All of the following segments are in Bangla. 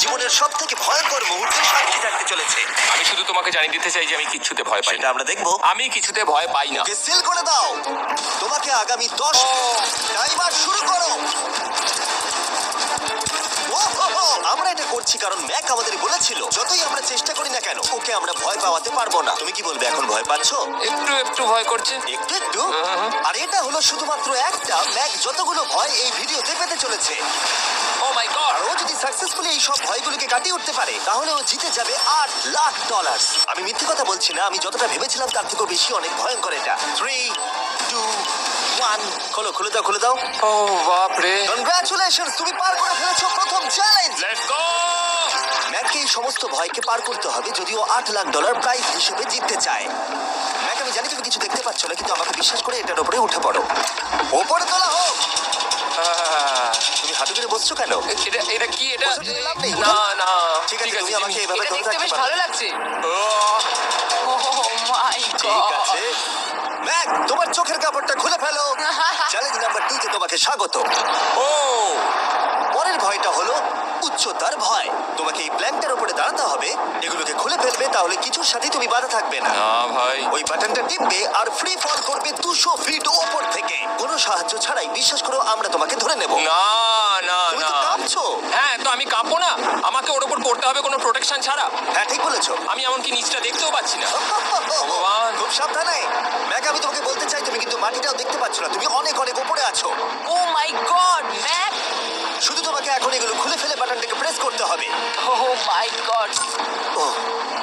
জীবনের সব থেকে ভয়ঙ্কর মুহূর্তে সাক্ষী থাকতে চলেছে। আমি শুধু তোমাকে জানিয়ে দিতে চাই যে আমি কিচ্ছুতে ভয় পাই সেটা না। আমরা দেখবো। আমি কিছুতে ভয় পাই না। ওকে সিল করে দাও। তোমাকে আগামী 10 টাইমার শুরু করো। ওহো, আমরা এটা করছি কারণ ম্যাক আমাদের বলেছিল যতই আমরা চেষ্টা করি না কেন ওকে আমরা ভয় পাওয়াতে পারবো না। তুমি কি বলবে, এখন ভয় পাচ্ছো? একটু একটু ভয় করছে। একটু একটু। আর এটা হলো শুধুমাত্র একটা। ম্যাক যতগুলো ভয় এই ভিডিওতে পেতে চলেছে, ও মাই গড। আর ও যদি সাকসেসফুলি এই সব ভয়গুলোকে কাটিয়ে উঠতে পারে তাহলে ও জিতে যাবে $8 লাখ। আমি মিথ্যে কথা বলছি না, আমি যতটা ভেবেছিলাম তার থেকেও বেশি অনেক ভয়ঙ্কর এটা। 3, 2, 1, খোলো, খুলে দাও, খুলে দাও। ও বাপ রে। কনগ্রাচুলেশনস, তুমি পার করে ফেলেছো প্রথম চ্যালেঞ্জ। Let's go. ম্যাককে এই সমস্ত ভয়কে পার করতে হবে যদিও $8 লাখ প্রাইজ হিসেবে জিততে চায়। ম্যাক, আমি জানি তুমি কিছু দেখতে পাচ্ছ না, কিন্তু আমাকে বিশ্বাস করে এটার উপরে উঠে পড়ো। ওপরে তোলা হোক। তুমি হাঁটু করে বসছো কেন? এটা এটা কি? এটা বসে থেকে লাভ নেই। না না। ঠিক আছে, তুমি আমাকে এভাবে এটা ধরে দেখতে থাকতে বেশ পারো। ভালো লাগছে। ও মাই ঠিক গড। আছে ম্যাক, তোমার চোখের কাপড়টা খুলে ফেলো। চ্যালেঞ্জ নাম্বার 2 তে তোমাকে স্বাগত। ও পরের ভয়টা হলো উচ্চতার ভয়। তোমাকে এই প্ল্যানটার উপরে দাঁড়াতে হবে, এগুলোকে খুলে ফেলবে, তাহলে কিছুর সাথে তুমি বাধা থাকবে না। না ভাই। ওই বাটনটা টিপবে আর ফ্রি ফল করবে 200 ফিট ওপর থেকে। কোনো সাহায্য ছাড়াই, বিশ্বাস করো আমরা তোমাকে ধরে নেব। না না তুমি না। তো কাঁপছো। হ্যাঁ, তো আমি কাঁপবো না? আমাকে ওর উপর পড়তে হবে কোনো প্রোটেকশন ছাড়া? হ্যাঁ, ঠিক বলেছো। আমি এমনকি নিচটা দেখতেও পাচ্ছি না। ভগবান। খুব সাবধানে ম্যাক, আমি তোমাকে বলতে চাই তুমি কিন্তু মাটিটাও দেখতে পাচ্ছ না, তুমি অনেক অনেক উপরে আছো। ও মাই গড, ম্যাক। শুধু তোমাকে এখন এগুলো খুলে ফেলে বাটনটাকে প্রেস করতে হবে। ও মাই গড। ওহ,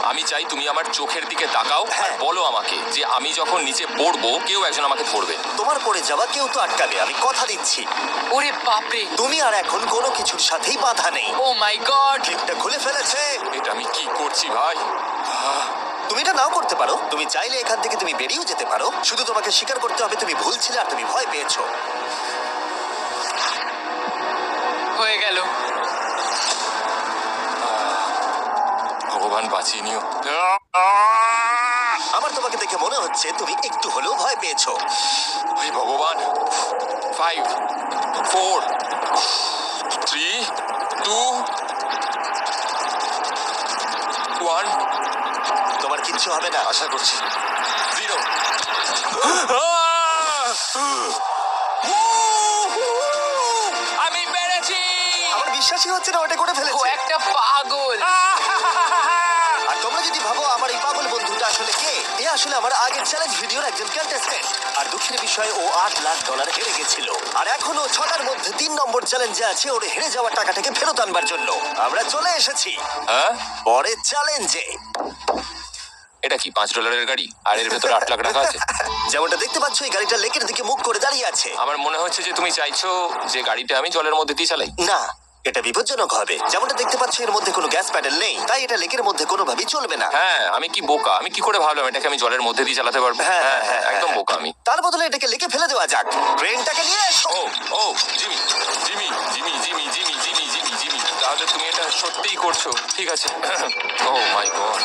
আমি চাই তুমি আমার চোখের দিকে তাকাও আর হ্যাঁ। বলো আমাকে যে আমি যখন নিচে পড়বো কেউ একজন আমাকে ধরবে। তোমার পড়ে যাওয়া কেউ তো আটকাবে, আমি কথা দিচ্ছি। ওরে বাপরে। তুমি আর এখন কোনো কিছুর সাথেই বাধা নেই। ও মাই গড। ক্লিপটা খুলে ফেলেছে। এটা আমি কি করছি ভাই? তুমি এটা নাও করতে পারো, তুমি চাইলে এখান থেকে তুমি বেরিয়েও যেতে পারো। শুধু তোমাকে স্বীকার করতে হবে তুমি ভুল ছিলে আর তুমি ভয় পেয়েছো। হয়ে গেল। ভগবান বাঁচিয়ে নিও। আমার তোমাকে দেখে মনে হচ্ছে তুমি একটু হলেও ভয় পেয়েছো। হে ভগবান। 5 4 3 2 1। তোমার কিচ্ছু হবে না। আশা করছি 0। আমি পেরেছি। আমার বিশ্বাসই হচ্ছে না ওটা করে ও ফেলেছে। একটা পাগল। আর তোমরা যদি ভাবো আমার এই পাগল বন্ধুটা আসলে কে, এ আসলে আমার আগের চ্যালেঞ্জ ভিডিওর একজন কন্টেস্ট্যান্ট। আর দুঃখের বিষয়ে ও $8 লাখ হেরে গেছিল। আর এখনো 6টার মধ্যে 3 নম্বর চ্যালেঞ্জে আছে ওর হেরে যাওয়া টাকাটাকে ফেরত আনবার জন্য। আমরা চলে এসেছি হ্যাঁ, পরের চ্যালেঞ্জে। এটা কি $5 গাড়ি আর এর ভেতরে 8 লাখ টাকা আছে? যেমনটা দেখতে পাচ্ছ এই গাড়িটা লেকের দিকে মুখ করে দাঁড়িয়ে আছে। আমার মনে হচ্ছে যে তুমি চাইছো যে গাড়িটা আমি জলের মধ্যে দিয়ে চালাই। না, এটা বিপজ্জনক হবে। যেমনটা দেখতে পাচ্ছ এর মধ্যে কোনো গ্যাস প্যাডেল নেই, তাই এটা লেকের মধ্যে কোনোভাবেই চলবে না। হ্যাঁ, আমি কি বোকা? আমি কি করে ভাবলাম এটাকে আমি জলের মধ্যে দিয়ে চালাতে পারবো? হ্যাঁ, হ্যাঁ হ্যাঁ, হ্যাঁ, একদম হ্যাঁ। বোকা আমি। তার বদলে এটাকে লেকে ফেলে দেওয়া যাক। ট্রেনটাকে নিয়ে এসো। Oh oh Jimmy Jimmy Jimmy Jimmy Jimmy Jimmy Jimmy Jimmy তাহলে তুমি এটা সত্যিই করছো? ঠিক আছে। Oh my god,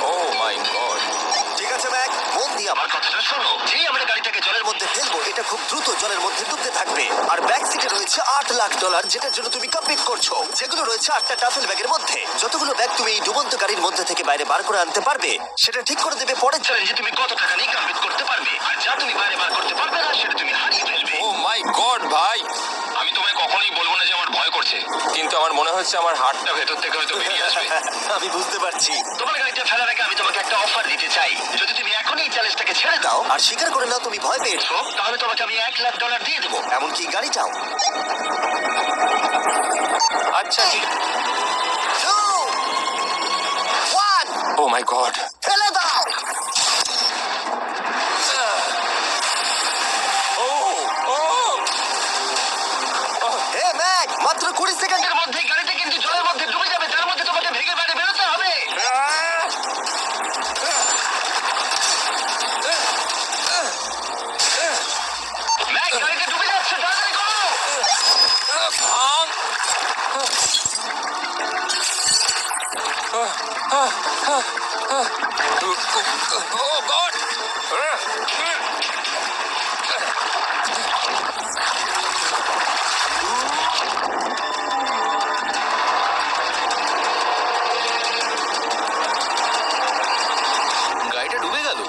oh my god. ঠিক আছে ম্যাক, মন দিয়ে আমার কথাটা শোনো। যেই আমরা গাড়িটাকে জলের মধ্যে ফেলবো এটা খুব দ্রুত জলের মধ্যে ডুবতে থাকবে। আর ব্যাক সিটে রয়েছে $8 লাখ, যেটার জন্য তুমি কমপ্লিট করছো। যেগুলো রয়েছে 8টা টাফেল ব্যাগের মধ্যে। যতগুলো ব্যাগ তুমি এই ডুবন্ত গাড়ির মধ্যে থেকে বাইরে বার করে আনতে পারবে সেটা ঠিক করে দেবে পরের চ্যালেঞ্জে তুমি কত টাকা নিয়ে কমপ্লিট করতে পারবে। আর যা তুমি বাইরে বার করতে পারবে না সেটা তুমি হারিয়ে ফেলবে। ও মাই গড ভাই, আমি তোমায় কখনোই বলবো না যে আমার ভয় করছে, কিন্তু আমার মনে হচ্ছে আমার হার্টটা ভেতর থেকে হয়তো বেরিয়ে আসবে। আমি বুঝতে পারছি। তোমার গাড়িটা ফেলার আগে আমি তোমাকে একটা অফার দিতে চাই। যদি তুমি এখনই এই চ্যালেঞ্জটাকে ছেড়ে দাও আর স্বীকার করে নাও তুমি ভয় পেয়েছো, তাহলে তোমাকে আমি $1 লাখ দিয়ে দেবো। এমনকি গাড়িটাও। আচ্ছা ঠিক। 2, 1, ও মাই গড। ফেলে দাও। ও ও হে ম্যাক, মাত্র 20 সেকেন্ডের মধ্যে গাড়িটা কিন্তু জলের মধ্যে ডুবে যাবে। তার মধ্যে তোমাকে ভেঙে বাইরে বেরোতে হবে। ম্যাক, গাড়িটা ডুবে যাচ্ছে, তাড়াতাড়ি করো। ভাঙ। ও গড।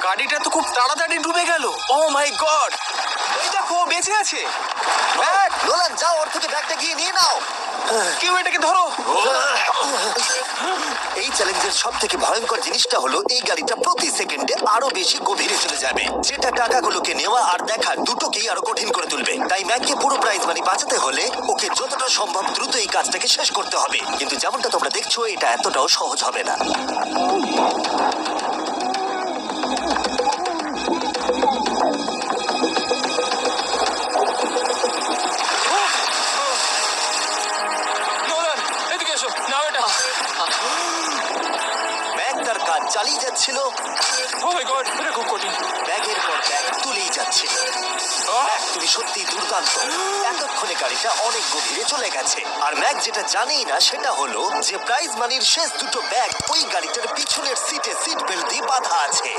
গাড়িটা তো খুব তাড়াতাড়ি ডুবে গেল। ও মাই গড, এই দেখো ও বেঁচে আছে। ব্যাগ, নোলান যাও, ওর থেকে ব্যাগটা গিয়ে নিয়ে নাও। কেউ এটাকে ধরো। এই চ্যালেঞ্জের সব থেকে ভয়ঙ্কর জিনিসটা হলো এই গাড়িটা প্রতি সেকেন্ডে আরো বেশি গভীরে চলে যাবে, যেটা টাকাগুলোকে নেওয়া আর দেখা দুটোকেই আরো কঠিন করে তুলবে। তাই ম্যাককে পুরো প্রাইজ মানি বাঁচাতে হলে ওকে যতটা সম্ভব দ্রুত এই কাজটাকে শেষ করতে হবে। কিন্তু যেমনটা তোমরা দেখছো, এটা এতটাও সহজ হবে না। নোলান, এদিকে এসো, নাও এটা। ম্যাক তার কাজ চালিয়ে যাচ্ছিল, ও মাই গড, এটা খুব কঠিন। ব্যাগের পর ব্যাগ তুলেই যাচ্ছিল। ম্যাক, তুমি সত্যি দুর্দান্ত। এতক্ষণে গাড়িটা অনেক গভীরে চলে গেছে। আর ম্যাক যেটা জানেই না সেটা হলো যে প্রাইজ মানির শেষ দুটো ব্যাগ ওই গাড়িটার পিছনের সিটে সিট বেল্ট দিয়ে বাঁধা আছে।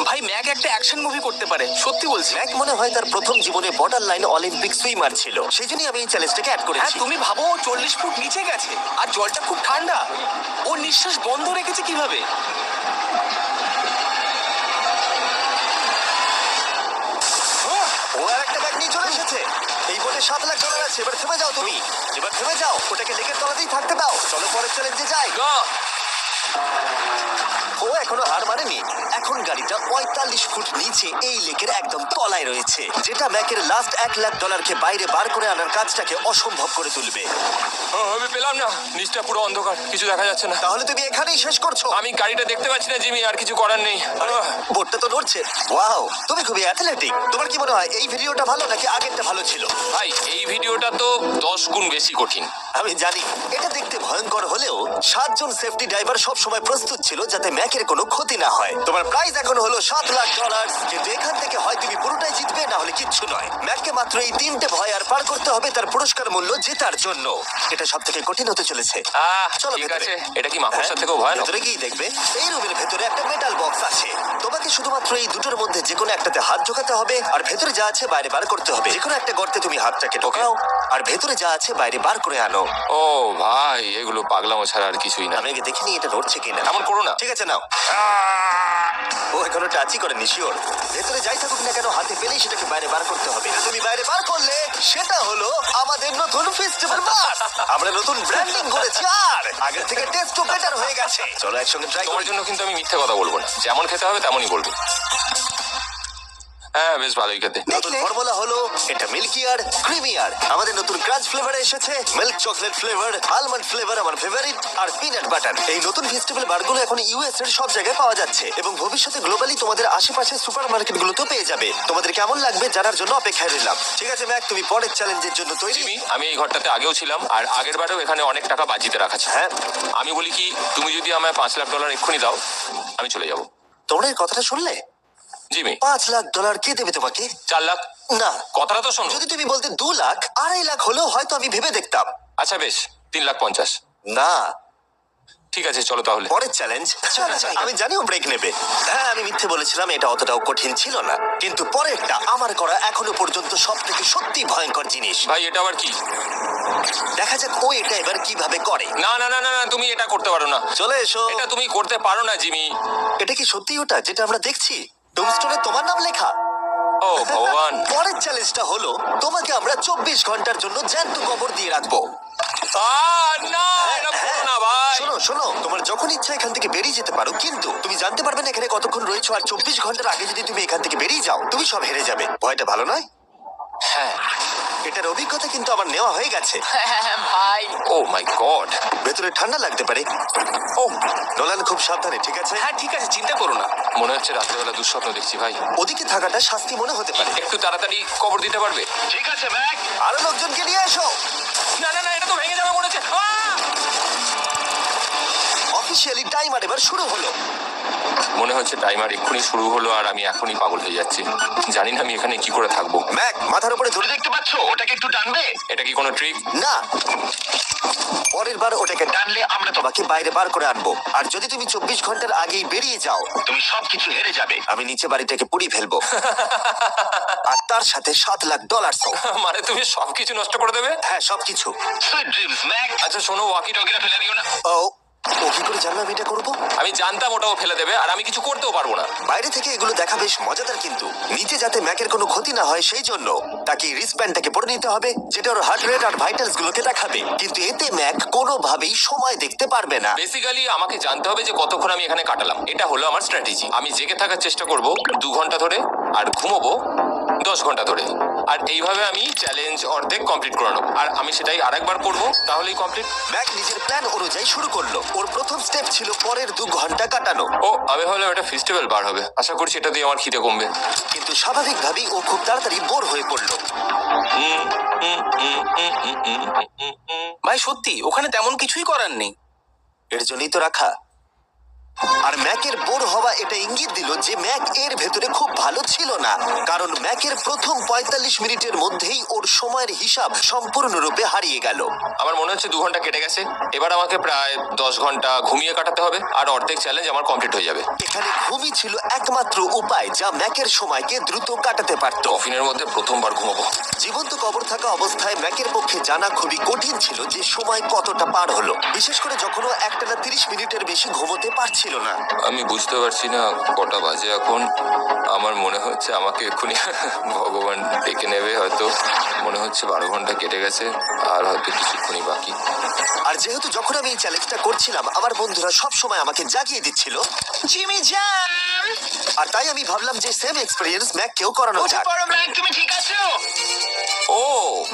ভাই, ম্যাক একটা অ্যাকশন মুভি করতে পারে, সত্যি বলছি। ম্যাক মনে হয় তার প্রথম জীবনে বর্ডার লাইন অলিম্পিক সুইমার ছিল, সেই জন্যই আমি এই চ্যালেঞ্জটাকে অ্যাড হ্যাঁ, করেছি। তুমি ভাবো ও 40 ফুট নিচে গেছে আর জলটা খুব ঠান্ডা। ও নিঃশ্বাস বন্ধ রেখেছে কিভাবে? ও আর একটা ব্যাগ নিয়ে চলে এসেছে। এই বোটে $7,00,000 আছে। এবার থেমে যাও তুমি, এবার থেমে যাও, ওটাকে লেকের তলাতেই থাকতে দাও। চলো পরের চ্যালেঞ্জে যাই। না, ও এখনো হার মানেনি। এখন গাড়িটা 45 ফুট নিচে এই লেকের একদম তলায় রয়েছে, যেটা ম্যাকের লাস্ট $1,00,000 বাইরে বার করে আনার কাজটাকে অসম্ভব করে তুলবে। আমি পেলাম না, নিচটা পুরো অন্ধকার, কিছু দেখা যাচ্ছে না। তাহলে তুমি এখানেই শেষ করছো? আমি গাড়িটা দেখতে পাচ্ছি না জিমি, আর কিছু করার নেই। বোটটা তো নড়ছে। ওয়াও, তুমি খুবই অ্যাথলেটিক। তোমার কি মনে হয় এই ভিডিওটা ভালো নাকি আগেরটা ভালো ছিল? ভাই, এই ভিডিওটা তো 10 গুণ বেশি কঠিন। আমি জানি এটা দেখতে ভয়ঙ্কর হলেও 7 জন সেফটি ড্রাইভার সব সময় প্রস্তুত ছিল যাতে ম্যাকের কোনো ক্ষতি না হয়। তোমার প্রাইস এখন হলো $7,00,000, কিন্তু এখান থেকে হয় তুমি পুরোটাই জিতবে, না হলে কিচ্ছু নয়। ম্যাককে মাত্র এই 3টে ভয় আর পার করতে হবে তার পুরস্কার মূল্য জেতার জন্য। এটা সব থেকে কঠিন হতে চলেছে। চলো ঠিক ভেতরে। আছে, এটা কি মাকড়সার থেকেও ভয়ানক? ভেতরে গিয়ে দেখবে এই রুমের ভেতরে একটা মেটাল বক্স আছে। তোমাকে শুধুমাত্র এই দুটোর মধ্যে যে কোনো একটাতে হাত ঢোকাতে হবে, আর ভেতরে যা আছে বাইরে বার করতে হবে। যে কোনো একটা গর্তে তুমি হাতটাকে ঢোকাও, আর ভেতরে যা আছে বাইরে বার করে আনো। ও ভাই, এগুলো পাগলামো ছাড়া আর কিছুই না। আমি আগে দেখিনি এটা নড়ছে কিনা। এমন করো না। ঠিক আছে, নাও। ও এখনো টাচই করেনি, শিওর। ভেতরে যাই থাকুক না কেন, হাতে পেলেই সেটাকে বাইরে বার করতে হবে। এটা তুমি বাইরে বার করলে সেটা হলো আমাদের নতুন ফেস্টিভ্যাল মাছ। আমরা নতুন ব্র্যান্ডিং করেছি আর আগের থেকে টেস্টও বেটার হয়ে গেছে। চলো একসঙ্গে ট্রাই তোমার করি। জন্য কিন্তু আমি মিথ্যে কথা বলবো না, যেমন খেতে হবে তেমনই বলবো। হ্যাঁ, বেশ ভালোই খেতে। নতুন ফর্মুলা হলো এটা মিল্কি আর ক্রিমি আর। আমাদের নতুন ক্রাঞ্চ ফ্লেভারে এসেছে milk chocolate flavour, almond flavour আমার ফেভারিট, আর পিনাট বাটার। এই নতুন ফেস্টিভ্যাল বারগুলো এখন ইউএস এর সব জায়গায় পাওয়া যাচ্ছে এবং ভবিষ্যতে গ্লোবালি তোমাদের আশেপাশে সুপার মার্কেটগুলোতেও পেয়ে যাবে। তোমাদের কেমন লাগবে জানার জন্য অপেক্ষায় রইলাম। ঠিক আছে ম্যাক, তুমি পরের চ্যালেঞ্জের জন্য তৈরি? জিমি, আমি এই ঘরটাতে আগেও ছিলাম, আর আগের বারেও এখানে অনেক টাকা বাজিতে রাখা ছিল। হ্যাঁ, আমি বলি কি, তুমি যদি আমায় $5,00,000 এক্ষুনি দাও, আমি চলে যাবো। তোমরা এই কথাটা শুনলে? জিমি, $5,00,000 কে দেবে তোমাকে? 4 লাখ। না, কথাটা তো শোনো। যদি তুমি বলতে 2 লাখ, 2.5 লাখ হলেও হয়তো আমি ভেবে দেখতাম। আচ্ছা বেশ, 3,50,000। না, ঠিক আছে, চলো তাহলে। পরের চ্যালেঞ্জ। আমি জানি ও ব্রেক নেবে। হ্যাঁ, আমি মিথ্যে বলেছিলাম, এটা অতটাও কঠিন ছিল না। কিন্তু পরেরটা আমার করা এখনো পর্যন্ত সব থেকে সত্যি ভয়ঙ্কর জিনিস। ভাই, এটা আবার কি? দেখা যাক ও এটা এবার কিভাবে করে। না না না না না, তুমি এটা করতে পারো না। চলে এসো। এটা তুমি করতে পারো না জিমি। এটা কি সত্যি ওটা যেটা আমরা দেখছি? টুমস্টোনে তোমার নাম লেখা। ও ভগবান। পরের চ্যালেঞ্জটা হলো তোমাকে আমরা 24 ঘন্টার জন্য জ্যান্ত কবর দিয়ে রাখবো। না, এটা করো না ভাই। শোনো শোনো, তোমার যখন ইচ্ছা এখান থেকে বেরিয়ে যেতে পারো, কিন্তু তুমি জানতে পারবে না এখানে কতক্ষণ রয়েছো। আর 24 ঘন্টার আগে যদি তুমি এখান থেকে বেরিয়ে যাও, তুমি সব হেরে যাবে। ভয়টা ভালো নয়? হ্যাঁ। এটার অভিজ্ঞতা কিন্তু আমার নেওয়া হয়ে গেছে। ভাই, ও মাই গড। ভেতরে ঠান্ডা লাগতে পারে। ও, নোলান খুব সাবধানে, ঠিক আছে? হ্যাঁ ঠিক আছে, চিন্তা করো না। মনে হচ্ছে রাত্রেবেলা দুঃস্বপ্ন দেখছি ভাই। ওদিকে থাকাটা শাস্তি মনে হতে পারে। একটু তাড়াতাড়ি কবর দিতে পারবে? ঠিক আছে ম্যাক, আরো লোকজনকে নিয়ে এসো। না না না, এটা তো ভেঙে যাবে মনে হচ্ছে। অফিসিয়ালি টাইমার এবার শুরু হলো। মনে হচ্ছে টাইমার এক্ষুনি শুরু হলো, আর আমি এখনই পাগল হয়ে যাচ্ছি। জানি না আমি এখানে কি করে থাকবো। ম্যাক, মাথার উপরে ধরে দেখতে পাচ্ছো, ওটাকে একটু টানবে। এটা কি কোনো ট্রিক? না, পরের বার ওটাকে টানলে আমরা তোমাকে বাইরে বার করে আনবো, আর যদি তুমি 24 ঘন্টার আগেই বেরিয়ে যাও তুমি সবকিছু হেরে যাবে। আমি নিচে বাড়িটাকে পুড়িয়ে ফেলবো। আর তার সাথে $7 লাখ। মানে তুমি সবকিছু নষ্ট করে দেবে? হ্যাঁ, সবকিছু। Sweet dreams Mac. আচ্ছা শোনো, ওয়াকি টকিটা ফেলে দিও না। ও কি করে জানলাম এটা করবো? আমি জানতাম ওটাও ফেলে দেবে, আর আমি কিছু করতেও পারবো না। বাইরে থেকে এগুলো দেখা বেশ মজাদার, কিন্তু নিচে যাতে ম্যাকের কোনো ক্ষতি না হয় সেই জন্য তাকে রিস্টব্যান্ডটাকে পরে নিতে হবে, যেটা ওর হার্ট রেট আর ভাইটালস গুলোকে দেখাবে। কিন্তু এতে ম্যাক কোনোভাবেই সময় দেখতে পারবে না। বেসিক্যালি আমাকে জানতে হবে যে কতক্ষণ আমি এখানে কাটালাম। এটা হলো আমার স্ট্র্যাটেজি। আমি জেগে থাকার চেষ্টা করব 2 ঘন্টা ধরে, আর ঘুমোবো 10 ঘন্টা ধরে। আর এইভাবে আমি চ্যালেঞ্জ অর্ধেক কমপ্লিট করে নেবো, আর আমি সেটাই আরেকবার করবো, তাহলেই কমপ্লিট। ম্যাক নিজের প্ল্যান অনুযায়ী শুরু করলো। ওর প্রথম স্টেপ ছিল পরের 2 ঘন্টা কাটানো, ও আমি ভাবলাম এটা ফেস্টিভ্যাল বার হবে। আশা করছি এটা দিয়ে আমার খিদে কমবে। কিন্তু স্বাভাবিকভাবেই ও খুব তাড়াতাড়ি বোর হয়ে পড়লো। ভাই সত্যি ওখানে তেমন কিছুই করার নেই। এর জন্যই তো রাখা। আর ম্যাকের বোর হওয়া এটা ইঙ্গিত দিল যে ম্যাক এর ভেতরে খুব ভালো ছিল না, কারণ ম্যাকের প্রথম 45 মিনিটের মধ্যেই ওর সময়ের হিসাব সম্পূর্ণরূপে হারিয়ে গেল। আমার মনে হচ্ছে 2 ঘন্টা কেটে গেছে। এবার আমাকে প্রায় 10 ঘন্টা ঘুমিয়ে কাটাতে হবে, আর অর্ধেক চ্যালেঞ্জ আমার কমপ্লিট হয়ে যাবে। এখানে ঘুমই ছিল একমাত্র উপায় যা ম্যাকের সময়কে দ্রুত কাটাতে পারত। কফিনের মধ্যে প্রথমবার ঘুমাবো। জীবন্ত কবর থাকা অবস্থায় ম্যাকের পক্ষে জানা খুবই কঠিন ছিল যে সময় কতটা পার হলো, বিশেষ করে যখন ও একটানা 30 মিনিটের বেশি ঘুমোতে পারছিল না। আমি বুঝতে পারছি না কটা বাজে এখন। আমার মনে হচ্ছে আমাকে এক্ষুনি ভগবান ডেকে নেবে। হয়তো মনে হচ্ছে 12 ঘন্টা কেটে গেছে, আর হয়তো কিছুক্ষণই বাকি। আর যেহেতু যখন আমি এই চ্যালেঞ্জটা করছিলাম আমার বন্ধুরা সব সময় আমাকে জাগিয়ে দিচ্ছিল, জিমি জ্যাম। আর তাই আমি ভাবলাম যে সেম এক্সপেরিয়েন্স ম্যাককেও করানো উঠে যাক। পড়ো ম্যাক, তুমি ঠিক আছো? ও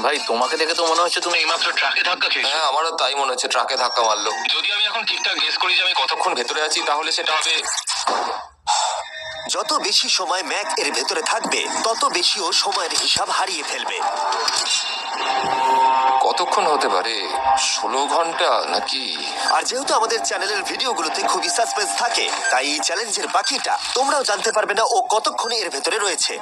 ভাই তোমাকে দেখে তো মনে হচ্ছে তুমি এইমাত্র ট্রাকে ধাক্কা খেয়েছো। হ্যাঁ, আমারও তাই মনে হচ্ছে। ট্রাকে ধাক্কা মারলো। যদি আমি এখন ঠিকঠাক গেস করি যে আমি কতক্ষণ ভেতরে আছি, তাহলে সেটা হবে যত বেশি সময় ম্যাক এর ভেতরে থাকবে তত বেশি ও সময়ের হিসাব হারিয়ে ফেলবে। কতক্ষণ হতে পারে? 16 ঘন্টা নাকি? আর যেহেতু আমাদের চ্যানেলের ভিডিওগুলোতে খুবই সাসপেন্স থাকে, তাই এই চ্যালেঞ্জের বাকিটা তোমরাও জানতে পারবে না ও কতক্ষণ এর ভেতরে রয়েছে।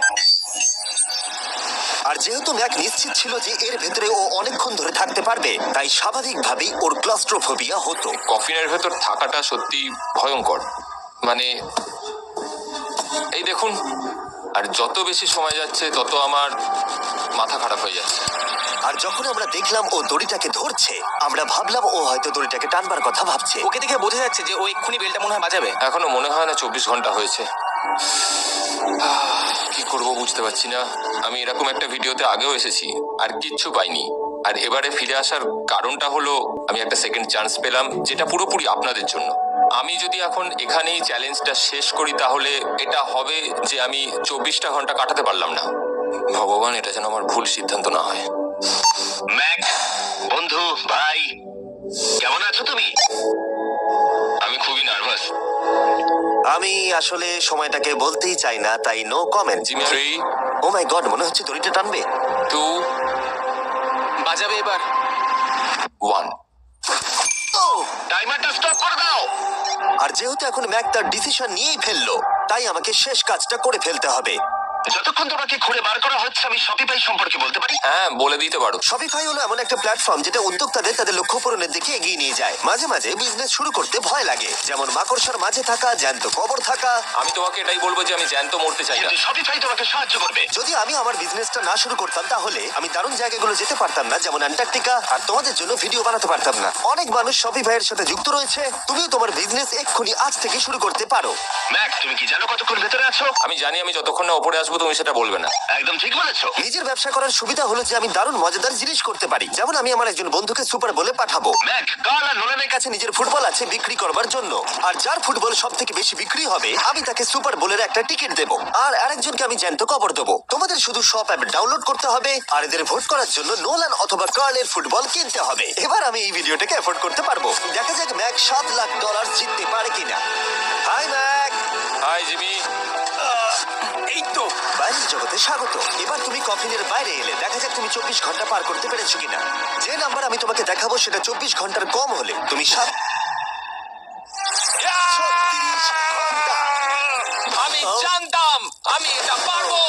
আর যেহেতু ম্যাক নিশ্চিত ছিল যে এর ভেতরে ও অনেকক্ষণ ধরে থাকতে পারবে, তাই স্বাভাবিকভাবেই ওর ক্লস্ট্রোফোবিয়া হতো। কফিনের ভেতর থাকাটা সত্যি ভয়ঙ্কর। মানে এই দেখুন, আর যত বেশি সময় যাচ্ছে তত আমার মাথা খারাপ হয়ে যাচ্ছে। আর যখন আমরা দেখলাম ও দড়িটাকে ধরছে, আমরা ভাবলাম ও হয়তো দড়িটাকে টানবার কথা ভাবছে। ওকে দেখে বোঝা যাচ্ছে যে ও এক্ষুনি বেলটা মনে হয় বাজাবে। এখনো মনে হয় না 24 ঘন্টা হয়েছে। কি করব বুঝতে পারছি না। আমি এরকম একটা ভিডিওতে আগেও এসেছি আর কিচ্ছু পাইনি। আর এবারে ফিরে আসার কারণটা হলো আমি একটা সেকেন্ড চান্স পেলাম, যেটা পুরোপুরি আপনাদের জন্য। আমি যদি এখন এখানেই চ্যালেঞ্জটা শেষ করি, তাহলে এটা হবে যে আমি 24টা ঘন্টা কাটাতে পারলাম না। ভগবান, এটা যেন আমার ভুল সিদ্ধান্ত না হয়। ম্যাক, বন্ধু, ভাই, কেমন আছো তুমি? আমি খুবই নার্ভাস। আমি আসলে সময়টাকে বলতেই চাই না, তাই no comment. Jimmy 3, O my god, মনে হচ্ছে দড়িটা টানবে। 2, বাজাবে এবার। 1। টাইমারটা স্টপ করে দাও। আর যেহেতু এখন ম্যাক তার ডিসিশন নিয়েই ফেললো, তাই আমাকে শেষ কাজটা করে ফেলতে হবে। যতক্ষণ তোমাকে খুঁড়ে বার করা হচ্ছে, আমি শপিফাই সম্পর্কে বলতে পারি। হ্যাঁ, বলে দিতে পারো। শপিফাই হলো এমন একটা প্ল্যাটফর্ম যেটা উদ্যোক্তাদের তাদের লক্ষ্য পূরণের দিকে এগিয়ে নিয়ে যায়। মাঝে মাঝে বিজনেস শুরু করতে ভয় লাগে, যেমন মাকড়সার মাঝে থাকা, জ্যান্ত কবর থাকা। আমি তোমাকে এটাই বলবো যে আমি জ্যান্ত মরতে চাই না। কিন্তু শপিফাই তোমাকে সাহায্য করবে। যদি আমি আমার বিজনেসটা না শুরু করতাম তাহলে আমি দারুণ জায়গাগুলো যেতে পারতাম না, যেমন অ্যান্টার্কটিকা, আর তোমাদের জন্য ভিডিও বানাতে পারতাম না। অনেক মানুষ শপিফাইয়ের সাথে যুক্ত রয়েছে। তুমিও তোমার বিজনেস এক্ষুনি আজ থেকে শুরু করতে পারো। ম্যাক, তুমি কি জানো কতক্ষণ ভেতরে আছো? আমি জানি, আমি যতক্ষণ না ওপরে আসবো তুমি সেটা বলবে না। একদম ঠিক বলেছো। নিজের ব্যবসা করার সুবিধা হলো যে আমি দারুণ মজাদার জিনিস করতে পারি, যেমন আমি আমার একজন বন্ধুকে সুপার বলে পাঠাবো। ম্যাক, কার্ল আর নোলানের কাছে নিজের ফুটবল আছে বিক্রি করবার জন্য, আর যার ফুটবল সব থেকে বেশি বিক্রি হবে আমি তাকে সুপার বোলের একটা টিকিট দেবো, আর আরেকজনকে আমি জ্যান্ত কবর দেবো। তোমাদের শুধু শপ অ্যাপ ডাউনলোড করতে হবে, আর এদের ভোট করার জন্য নোলান অথবা কার্লের ফুটবল কিনতে হবে। এবার আমি এই ভিডিওটাকে এফোর্ড করতে পারবো। দেখা যাক ম্যাক $7 লাখ জিততে পারে কিনা। Hi Mac. Hi Jimmy. এই তো। বাইরের জগতে স্বাগত। এবার তুমি কফিনের বাইরে এলে, দেখা যাক তুমি 24 ঘন্টা পার করতে পেরেছো কিনা। যে নাম্বার আমি তোমাকে দেখাবো সেটা 24 ঘন্টার কম হলে তুমি 36 ঘন্টা। আমি জানতাম আমি এটা পারবো।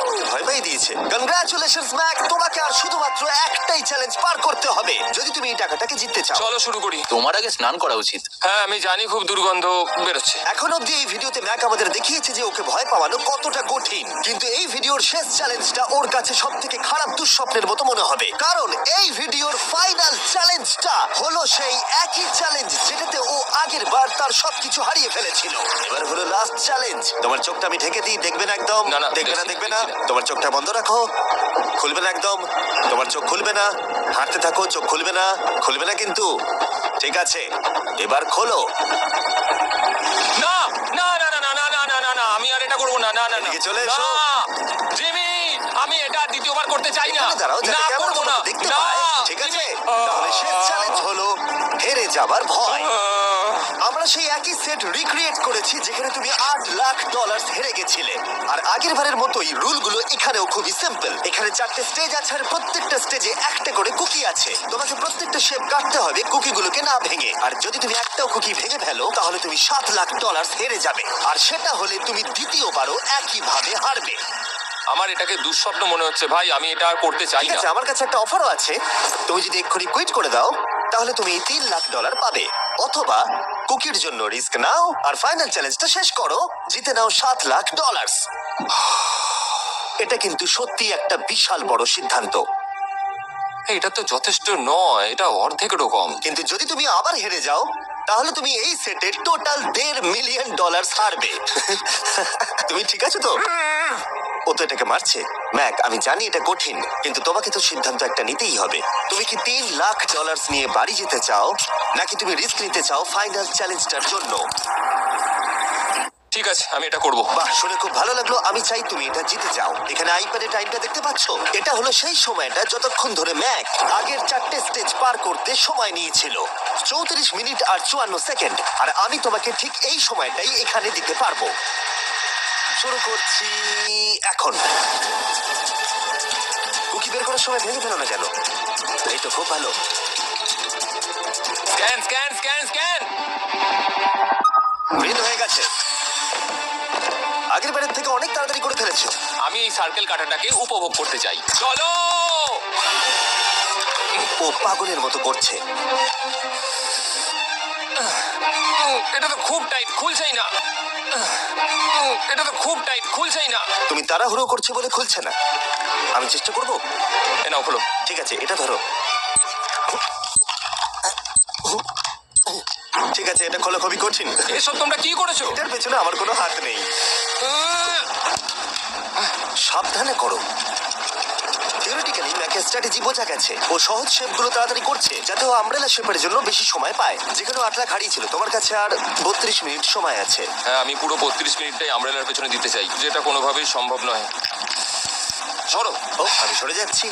আমাকে ভয় পাই দিয়েছে। কনগ্রাচুলেশনস ম্যাক, তোমাকে আর শুধুমাত্র একটাই চ্যালেঞ্জ পার করতে হবে যদি তুমি এই টাকাটাকে জিততে চাও। চলো শুরু করি। তোমার আগে স্নান করা উচিত। হ্যাঁ আমি জানি খুব দুর্গন্ধ বেরোচ্ছে। এখন অব্দি এই ভিডিওতে ম্যাক আমাদের দেখিয়েছে যে ওকে ভয় পাওয়ানো কতটা কঠিন, কিন্তু এই ভিডিওর শেষ চ্যালেঞ্জটা ওর কাছে সব থেকে খারাপ দুঃস্বপ্নের মতো মনে হবে, কারণ এই ভিডিওর ফাইনাল চ্যালেঞ্জটা হলো সেই একই চ্যালেঞ্জ যেটাতে ও আগের বার তার সবকিছু হারিয়ে ফেলেছিল। এবার হলো লাস্ট চ্যালেঞ্জ। তোমার চোখটা আমি ঢেকে দিই, দেখবে না একদম? না, না, দেখবে না, দেখছি, দেখবে না। দেখছি না। তোমার চোখটা বন্ধ রাখো, খুলবে না একদম। তোমার চোখ খুলবে না, হাঁটতে থাকো, চোখ খুলবে না, খুলবে না কিন্তু। ঠিক আছে, এবার খোলো। না না না না না না না না না না আমি আর এটা করবো না। না না না এদিকে চলে এসো। না, জিমি আমি এটা আর দ্বিতীয়বার করতে চাই না। এখানে দাঁড়াও, যাতে না ক্যামেরা করবো না। দেখতে না, পায়। ঠিক আছে, জিমি। তাহলে শেষ চ্যালেঞ্জ হলো হেরে যাবার ভয়। আহ, আমরা সেই একই সেট রিক্রিয়েট করেছি যেখানে তুমি $8 লাখ হেরে গেছিলে। আর আগের বারের মতোই রুলগুলো এখানেও খুবই সিম্পল। এখানে 4টে স্টেজ আছে আর প্রত্যেকটা স্টেজে একটা করে কুকি আছে। তোমাকে প্রত্যেকটা শেপ কাটতে হবে কুকিগুলোকে না ভেঙে। আর যদি তুমি একটাও কুকি ভেঙে ফেলো তাহলে তুমি $7 লাখ হেরে যাবে, আর সেটা হলে তুমি দ্বিতীয়বারও একইভাবে হারবে। আমার এটাকে দুঃস্বপ্ন মনে হচ্ছে ভাই, আমি এটা আর করতে চাই ঠিক না। আছে, আমার কাছে একটা অফারও আছে। তুমি যদি এক্ষুনি কুইট করে দাও তাহলে তুমি $3 লাখ পাবে, অথবা কুকির জন্য রিস্ক নাও আর ফাইনাল চ্যালেঞ্জটা শেষ করো, জিতে নাও $7 লাখ। এটা কিন্তু সত্যি একটা বিশাল বড় সিদ্ধান্ত, এটা তো যথেষ্ট নয়, এটা অর্ধেকেরও কম। কিন্তু যদি তুমি আবার হেরে যাও তাহলে তুমি এই সেটে টোটাল $1.5 মিলিয়ন হারবে। তুমি ঠিক আছো তো? ও তো এটাকে মারছে। ম্যাক, আমি জানি এটা কঠিন, কিন্তু তোমাকে তো সিদ্ধান্ত একটা নিতেই হবে। তুমি কি $3 লাখ নিয়ে বাড়ি যেতে চাও, নাকি তুমি রিস্ক নিতে চাও ফাইনাল চ্যালেঞ্জটার জন্য? ঠিক আছে আমি এটা করব। বাহ, শুনে খুব ভালো লাগলো। আমি চাই তুমি এটা জিতে যাও। এখানে আইপ্যাডে টাইমটা দেখতে পাচ্ছো? এটা হলো সেই সময়টা যতক্ষণ ধরে ম্যাক আগের 4টে স্টেজ পার করতে সময় নিয়েছিল, 34 মিনিট আর 54 সেকেন্ড। আর আমি তোমাকে ঠিক এই সময়টাই এখানে দিতে পারবো। শুরু করছি এখন। কুকি বের করার সময় ভেঙে ফেলো না যেন। এই তো খুব ভালো। Scan scan scan scan. Green হয়ে গেছে। আগের বারের থেকে অনেক তাড়াতাড়ি করে ফেলেছো। আমি এই সার্কেল কাটাটাকে উপভোগ করতে চাই। চলো। ও পাগলের মতো করছে। এটা তো খুব টাইট, খুলছেই না। এটা তো খুব টাইট, খুলছেই না। তুমি তাড়াহুড়ো করছো বলে খুলছে না। আমি চেষ্টা করব। এ নাও খোলো। ঠিক আছে, এটা ধরো। ঠিক আছে, এটা খোলা খুবই কঠিন। এসব তোমরা কি করেছো? এটার পেছনে আমার কোনো হাত নেই। সাবধানে করো। থিওরিটিক্যালি ম্যাকের স্ট্র্যাটেজি বোঝা গেছে। ও সহজ শেপগুলো তাড়াতাড়ি করছে যাতে ও আমব্রেলা শেপের জন্য বেশি সময় পায়। যেখানে 8 লাখ হারিয়েছিল, তোমার কাছে আর 32 মিনিট সময় আছে। হ্যাঁ আমি পুরো 32 মিনিটটাই আমব্রেলার পেছনে দিতে চাই, যেটা কোনোভাবেই সম্ভব নয়। সরো। ও, আমি সরে যাচ্ছি।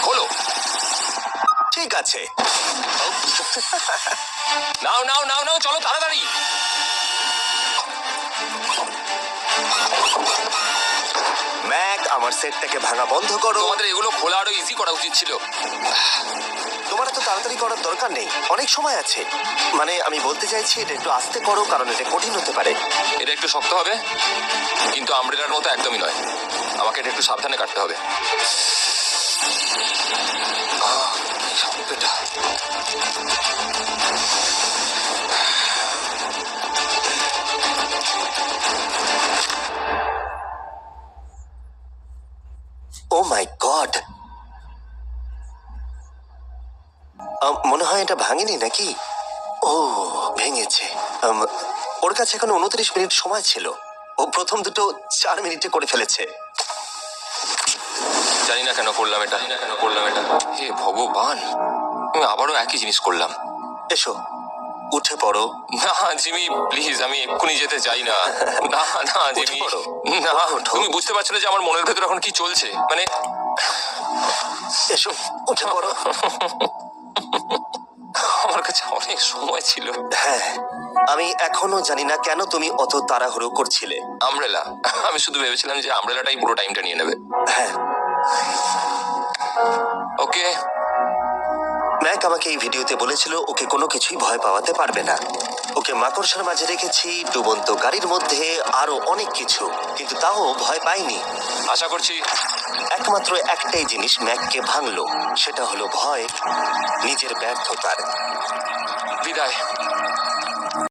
খোলো। ঠিক আছে। নাও নাও নাও নাও, চলো তাড়াতাড়ি। ম্যাক, আমার সেটটাকে ভাঙা বন্ধ করো। তোমাদের এগুলো খোলা আরো ইজি করা উচিত ছিল। তোমার তো তাড়াতাড়ি করার দরকার নেই, অনেক সময় আছে। মানে আমি বলতে চাইছি এটা একটু আস্তে করো, কারণ এটা কঠিন হতে পারে। এটা একটু শক্ত হবে, কিন্তু আমব্রেলার মতো একদমই নয়। আমাকে এটা একটু সাবধানে কাটতে হবে। এটা ও মাই গড, মনে হয় এটা ভাঙেনি নাকি? ও, ভেঙেছে। ওর কাছে এখন 29 মিনিট সময় ছিল। ও প্রথম দুটো 4 মিনিটে করে ফেলেছে। জানি না কেন করলাম এটা, জানি না কেন করলাম এটা। হে ভগবান, আমি আবারও একই জিনিস করলাম। এসো, উঠে পড়ো। না জিমি প্লিজ, আমি এক্ষুনি যেতে চাই না। না না জিমি, পড়ো। না। ওঠো। তুমি বুঝতে পারছো না যে আমার মনের ভেতর এখন কি চলছে? মানে এসো, উঠে পড়ো। আমার কাছে অনেক সময় ছিল। হ্যাঁ, আমি এখনো জানি না কেন তুমি অত তাড়াহুড়ো করছিলে। আমব্রেলা, আমি শুধু ভেবেছিলাম যে আমব্রেলাটাই পুরো টাইমটা নিয়ে নেবে। হ্যাঁ, ওকে ম্যাক আমাকে এই ভিডিওতে বলেছিল ওকে কোনো কিছুই ভয় পাওয়াতে পারবে না। ওকে মাকড়সার মাঝে রেখেছি, ডুবন্ত গাড়ির মধ্যে, আরো অনেক কিছু, কিন্তু তাও ভয় পাইনি। আশা করছি একমাত্র একটাই জিনিস ম্যাককে ভাঙলো, সেটা হলো ভয়, নিজের ব্যর্থতার। বিদায়।